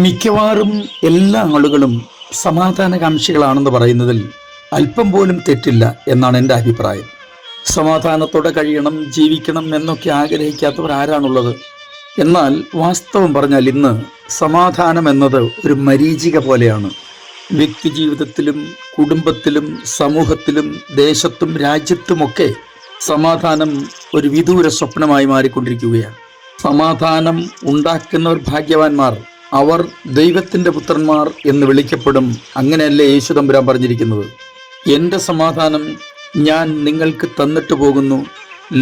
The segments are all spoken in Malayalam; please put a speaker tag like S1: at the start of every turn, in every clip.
S1: മിക്കവാറും എല്ലാ ആളുകളും സമാധാനകാംക്ഷികളാണെന്ന് പറയുന്നതിൽ അല്പം പോലും തെറ്റില്ല എന്നാണ് എൻ്റെ അഭിപ്രായം. സമാധാനത്തോടെ കഴിയണം, ജീവിക്കണം എന്നൊക്കെ ആഗ്രഹിക്കാത്തവർ ആരാണുള്ളത്? എന്നാൽ വാസ്തവം പറഞ്ഞാൽ ഇന്ന് സമാധാനം എന്നത് ഒരു മരീചിക പോലെയാണ്. വ്യക്തി ജീവിതത്തിലും കുടുംബത്തിലും സമൂഹത്തിലും ദേശത്തും രാജ്യത്തുമൊക്കെ സമാധാനം ഒരു വിദൂര സ്വപ്നമായി മാറിക്കൊണ്ടിരിക്കുകയാണ്. സമാധാനം ഉണ്ടാക്കുന്നവർ ഭാഗ്യവാന്മാർ, അവർ ദൈവത്തിൻ്റെ പുത്രന്മാർ എന്ന് വിളിക്കപ്പെടും. അങ്ങനെയല്ലേ യേശു തമ്പുരാൻ പറഞ്ഞിരിക്കുന്നത്? എൻ്റെ സമാധാനം ഞാൻ നിങ്ങൾക്ക് തന്നിട്ട് പോകുന്നു,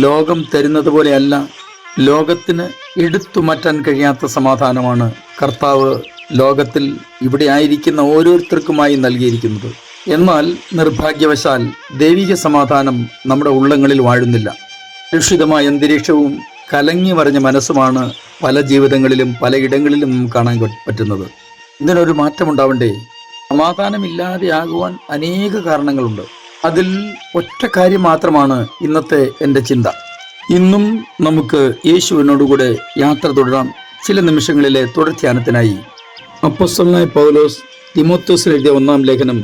S1: ലോകം തരുന്നത് പോലെയല്ല. ലോകത്തിന് എടുത്തു മാറ്റാൻ കഴിയാത്ത സമാധാനമാണ് കർത്താവ് ലോകത്തിൽ ഇവിടെ ആയിരിക്കുന്ന ഓരോരുത്തർക്കുമായി നൽകിയിരിക്കുന്നത്. എന്നാൽ നിർഭാഗ്യവശാൽ ദൈവിക സമാധാനം നമ്മുടെ ഉള്ളങ്ങളിൽ വാഴുന്നില്ല. കലുഷിതമായ അന്തരീക്ഷവും കലങ്ങി മറിഞ്ഞ മനസ്സുമാണ് പല ജീവിതങ്ങളിലും പലയിടങ്ങളിലും നമുക്ക് കാണാൻ പറ്റുന്നത്. ഇതിനൊരു മാറ്റമുണ്ടാവണ്ടേ? സമാധാനമില്ലാതെയാകുവാൻ അനേക കാരണങ്ങളുണ്ട്. അതിൽ ഒറ്റ കാര്യം മാത്രമാണ് ഇന്നത്തെ എൻ്റെ ചിന്ത. ഇന്നും നമുക്ക് യേശുവിനോടുകൂടെ യാത്ര തുടരാം. ചില നിമിഷങ്ങളിലെ തുടർധ്യാനത്തിനായി അപ്പോസ്തലനായ പൗലോസ് തിമോഥെയോസിന് എഴുതിയ 1-ാം ലേഖനം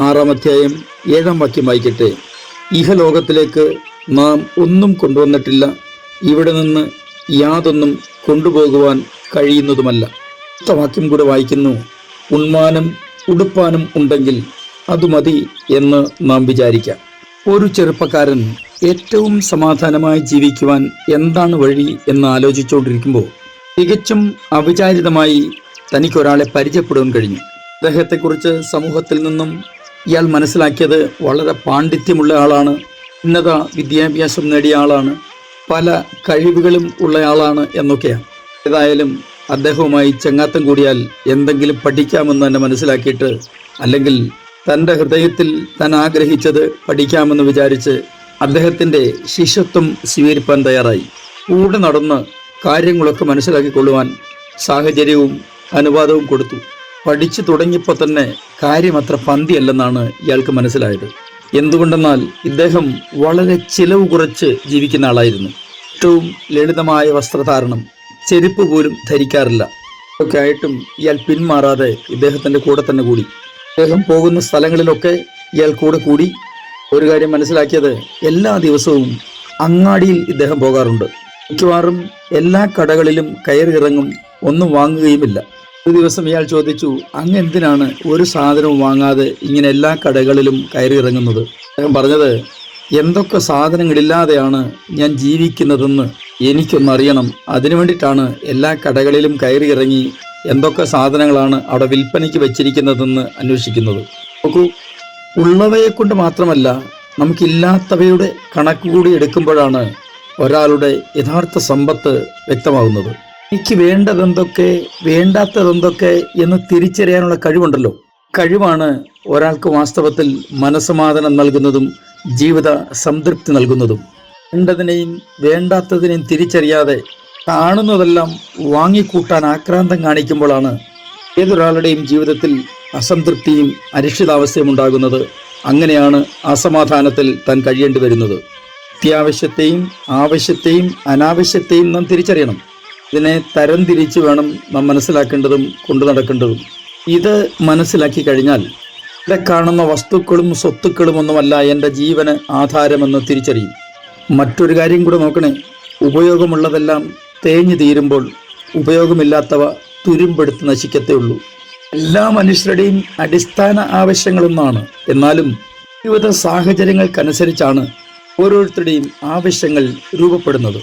S1: 6-ാം അധ്യായം 7-ാം വാക്യം വായിക്കട്ടെ. ഇഹലോകത്തിലേക്ക് നാം ഒന്നും കൊണ്ടുവന്നിട്ടില്ല, ഇവിടെ നിന്ന് യാതൊന്നും കൊണ്ടുപോകുവാൻ കഴിയുന്നതുമല്ല. അടുത്ത വാക്യം കൂടെ വായിക്കുന്നു: ഉണ്മാനും ഉടുപ്പാനും ഉണ്ടെങ്കിൽ അത് മതി എന്ന് നാം വിചാരിക്കാം. ഒരു ചെറുപ്പക്കാരൻ ഏറ്റവും സമാധാനമായി ജീവിക്കുവാൻ എന്താണ് വഴി എന്ന് ആലോചിച്ചുകൊണ്ടിരിക്കുമ്പോൾ തികച്ചും അവിചാരിതമായി തനിക്കൊരാളെ പരിചയപ്പെടുവാൻ കഴിഞ്ഞു. അദ്ദേഹത്തെക്കുറിച്ച് സമൂഹത്തിൽ നിന്നും ഇയാൾ മനസ്സിലാക്കിയത് വളരെ പാണ്ഡിത്യമുള്ള ആളാണ്, ഉന്നത വിദ്യാഭ്യാസം നേടിയ ആളാണ്, പല കഴിവുകളും ഉള്ള ആളാണ് എന്നൊക്കെയാണ്. ഏതായാലും അദ്ദേഹവുമായി ചങ്ങാത്തം കൂടിയാൽ എന്തെങ്കിലും പഠിക്കാമെന്ന് തന്നെ മനസ്സിലാക്കിയിട്ട്, അല്ലെങ്കിൽ തൻ്റെ ഹൃദയത്തിൽ താൻ ആഗ്രഹിച്ചത് പഠിക്കാമെന്ന് വിചാരിച്ച് അദ്ദേഹത്തിൻ്റെ ശിഷ്യത്വം സ്വീകരിപ്പാൻ തയ്യാറായി. കൂടെ നടന്ന് കാര്യങ്ങളൊക്കെ മനസ്സിലാക്കിക്കൊള്ളുവാൻ സാഹചര്യവും അനുവാദവും കൊടുത്തു. പഠിച്ചു തുടങ്ങിയപ്പോൾ തന്നെ കാര്യം അത്ര പന്തിയല്ലെന്നാണ് ഇയാൾക്ക് മനസ്സിലായത്. എന്തുകൊണ്ടെന്നാൽ ഇദ്ദേഹം വളരെ ചിലവ് കുറച്ച് ജീവിക്കുന്ന ആളായിരുന്നു. ഏറ്റവും ലളിതമായ വസ്ത്രധാരണം, ചെരുപ്പ് പോലും ധരിക്കാറില്ല. ഒക്കെ ആയിട്ടും ഇയാൾ പിന്മാറാതെ ഇദ്ദേഹത്തിൻ്റെ കൂടെ തന്നെ കൂടി. ഇദ്ദേഹം പോകുന്ന സ്ഥലങ്ങളിലൊക്കെ ഇയാൾ കൂടെ കൂടി. ഒരു കാര്യം മനസ്സിലാക്കിയത്, എല്ലാ ദിവസവും അങ്ങാടിയിൽ ഇദ്ദേഹം പോകാറുണ്ട്. മിക്കവാറും എല്ലാ കടകളിലും കയറിയിറങ്ങും, ഒന്നും വാങ്ങുകയുമില്ല. ഒരു ദിവസം ഇയാൾ ചോദിച്ചു, അങ്ങ് എന്തിനാണ് ഒരു സാധനവും വാങ്ങാതെ ഇങ്ങനെ എല്ലാ കടകളിലും കയറിയിറങ്ങുന്നത്? അദ്ദേഹം പറഞ്ഞത്, എന്തൊക്കെ സാധനങ്ങളില്ലാതെയാണ് ഞാൻ ജീവിക്കുന്നതെന്ന് എനിക്കൊന്നറിയണം. അതിനു വേണ്ടിയിട്ടാണ് എല്ലാ കടകളിലും കയറിയിറങ്ങി എന്തൊക്കെ സാധനങ്ങളാണ് അവിടെ വിൽപ്പനയ്ക്ക് വെച്ചിരിക്കുന്നതെന്ന് അന്വേഷിക്കുന്നത്. നോക്കൂ, ഉള്ളവയെ കൊണ്ട് മാത്രമല്ല, നമുക്കില്ലാത്തവയുടെ കണക്കുകൂടി എടുക്കുമ്പോഴാണ് ഒരാളുടെ യഥാർത്ഥ സമ്പത്ത് വ്യക്തമാകുന്നത്. എനിക്ക് വേണ്ടതെന്തൊക്കെ വേണ്ടാത്തതെന്തൊക്കെ എന്ന് തിരിച്ചറിയാനുള്ള കഴിവുണ്ടല്ലോ. കഴിവാണ് ഒരാൾക്ക് വാസ്തവത്തിൽ മനസ്സമാധാനം നൽകുന്നതും ജീവിത സംതൃപ്തി നൽകുന്നതും. വേണ്ടതിനെയും വേണ്ടാത്തതിനെയും തിരിച്ചറിയാതെ കാണുന്നതെല്ലാം വാങ്ങിക്കൂട്ടാൻ ആക്രാന്തം കാണിക്കുമ്പോഴാണ് ഏതൊരാളുടെയും ജീവിതത്തിൽ അസംതൃപ്തിയും അരിക്ഷിതാവസ്ഥയും ഉണ്ടാകുന്നത്. അങ്ങനെയാണ് അസമാധാനത്തിൽ താൻ കഴിയേണ്ടി വരുന്നത്. അത്യാവശ്യത്തെയും ആവശ്യത്തെയും അനാവശ്യത്തെയും നാം തിരിച്ചറിയണം. ഇതിനെ തരംതിരിച്ച് വേണം നാം മനസ്സിലാക്കേണ്ടതും കൊണ്ടു നടക്കേണ്ടതും. ഇത് മനസ്സിലാക്കി കഴിഞ്ഞാൽ ഇവിടെ കാണുന്ന വസ്തുക്കളും സ്വത്തുക്കളും ഒന്നുമല്ല എൻ്റെ ജീവന് ആധാരമെന്ന് തിരിച്ചറിയും. മറ്റൊരു കാര്യം കൂടെ നോക്കണേ, ഉപയോഗമുള്ളതെല്ലാം തേഞ്ഞു തീരുമ്പോൾ ഉപയോഗമില്ലാത്തവ തുരുമ്പെടുത്ത് നശിക്കത്തേ ഉള്ളൂ. എല്ലാ മനുഷ്യരുടെയും അടിസ്ഥാന ആവശ്യങ്ങളൊന്നാണ്. എന്നാലും ജീവിത സാഹചര്യങ്ങൾക്കനുസരിച്ചാണ് ഓരോരുത്തരുടെയും ആവശ്യങ്ങൾ രൂപപ്പെടുന്നത്.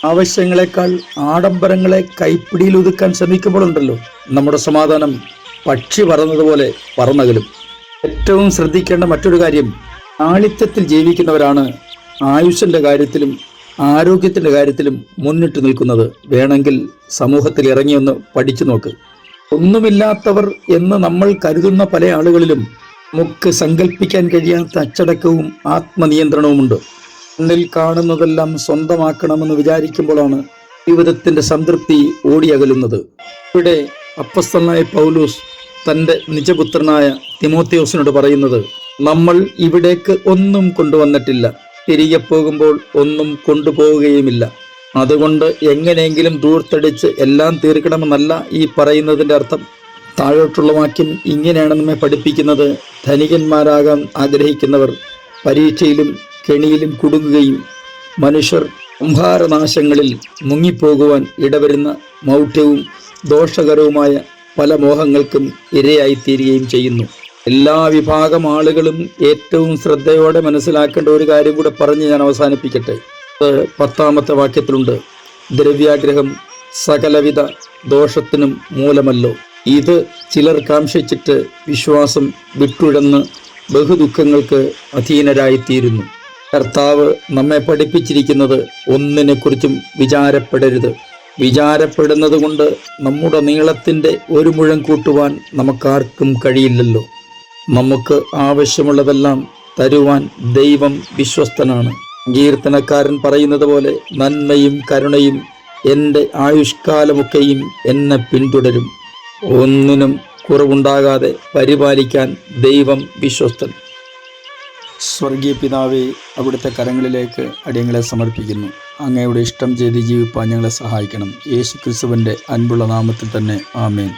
S1: ആവശ്യങ്ങളെക്കാൾ ആഡംബരങ്ങളെ കൈപ്പിടിയിൽ ഒതുക്കാൻ ശ്രമിക്കുമ്പോഴുണ്ടല്ലോ നമ്മുടെ സമാധാനം പക്ഷി പറന്നതുപോലെ പറന്നകലും. ഏറ്റവും ശ്രദ്ധിക്കേണ്ട മറ്റൊരു കാര്യം, ആളിത്യത്തിൽ ജീവിക്കുന്നവരാണ് ആയുസ്സിൻ്റെ കാര്യത്തിലും ആരോഗ്യത്തിൻ്റെ കാര്യത്തിലും മുന്നിട്ട് നിൽക്കുന്നത്. വേണമെങ്കിൽ സമൂഹത്തിൽ ഇറങ്ങിയൊന്ന് പഠിച്ചു നോക്ക്. ഒന്നുമില്ലാത്തവർ എന്ന് നമ്മൾ കരുതുന്ന പല ആളുകളിലും നമുക്ക് സങ്കല്പിക്കാൻ കഴിയാത്ത അച്ചടക്കവും ആത്മനിയന്ത്രണവുമുണ്ട്. കണ്ണിൽ കാണുന്നതെല്ലാം സ്വന്തമാക്കണമെന്ന് വിചാരിക്കുമ്പോഴാണ് ജീവിതത്തിൻ്റെ സംതൃപ്തി ഓടിയകലുന്നത്. ഇവിടെ അപ്പോസ്തലനായ പൗലോസ് തൻ്റെ നിജപുത്രനായ തിമോഥെയോസിനോട് പറയുന്നത്, നമ്മൾ ഇവിടേക്ക് ഒന്നും കൊണ്ടുവന്നിട്ടില്ല, തിരികെ പോകുമ്പോൾ ഒന്നും കൊണ്ടുപോവുകയുമില്ല. അതുകൊണ്ട് എങ്ങനെയെങ്കിലും ദൂർത്തടിച്ച് എല്ലാം തീർക്കണമെന്നല്ല ഈ പറയുന്നതിൻ്റെ അർത്ഥം. താഴോട്ടുള്ള വാക്യം ഇങ്ങനെയാണ് നമ്മെ പഠിപ്പിക്കുന്നത്. ധനികന്മാരാകാൻ ആഗ്രഹിക്കുന്നവർ പരീക്ഷയിലും കെണിയിലും കുടുങ്ങുകയും മനുഷ്യർ സംഹാരനാശങ്ങളിൽ മുങ്ങിപ്പോകുവാൻ ഇടവരുന്ന മൗഢ്യവും ദോഷകരവുമായ പല മോഹങ്ങൾക്കും ഇരയായിത്തീരുകയും ചെയ്യുന്നു. എല്ലാ വിഭാഗം ആളുകളും ഏറ്റവും ശ്രദ്ധയോടെ മനസ്സിലാക്കേണ്ട ഒരു കാര്യം കൂടെ പറഞ്ഞ് ഞാൻ അവസാനിപ്പിക്കട്ടെ. അത് 10-ാമത്തെ വാക്യത്തിലുണ്ട്. ദ്രവ്യാഗ്രഹം സകലവിധ ദോഷത്തിനും മൂലമല്ലോ. ഇത് ചിലർ കാംക്ഷിച്ചിട്ട് വിശ്വാസം വിട്ടുഴന്ന് ബഹുദുഃഖങ്ങൾക്ക് അധീനരായിത്തീരുന്നു. കർത്താവ് നമ്മെ പഠിപ്പിച്ചിരിക്കുന്നത് ഒന്നിനെക്കുറിച്ചും വിചാരപ്പെടരുത്. വിചാരപ്പെടുന്നത് കൊണ്ട് നമ്മുടെ നീളത്തിൻ്റെ ഒരു മുഴം കൂട്ടുവാൻ നമുക്കാർക്കും കഴിയില്ലല്ലോ. നമുക്ക് ആവശ്യമുള്ളതെല്ലാം തരുവാൻ ദൈവം വിശ്വസ്തനാണ്. കീർത്തനക്കാരൻ പറയുന്നത് പോലെ, നന്മയും കരുണയും എൻ്റെ ആയുഷ്കാലമൊക്കെയും എന്നെ പിന്തുടരും. ഒന്നിനും കുറവുണ്ടാകാതെ പരിപാലിക്കാൻ ദൈവം വിശ്വസ്തൻ. സ്വർഗീയ പിതാവേ, അവിടുത്തെ കരങ്ങളിലേക്ക് അടിയങ്ങളെ സമർപ്പിക്കുന്നു. അങ്ങയുടെ ഇഷ്ടം ചെയ്ത് ജീവിപ്പാൻ ഞങ്ങളെ സഹായിക്കണം. യേശു ക്രിസ്തുവിൻ്റെ അൻപുള്ള നാമത്തിൽ തന്നെ ആമേൻ.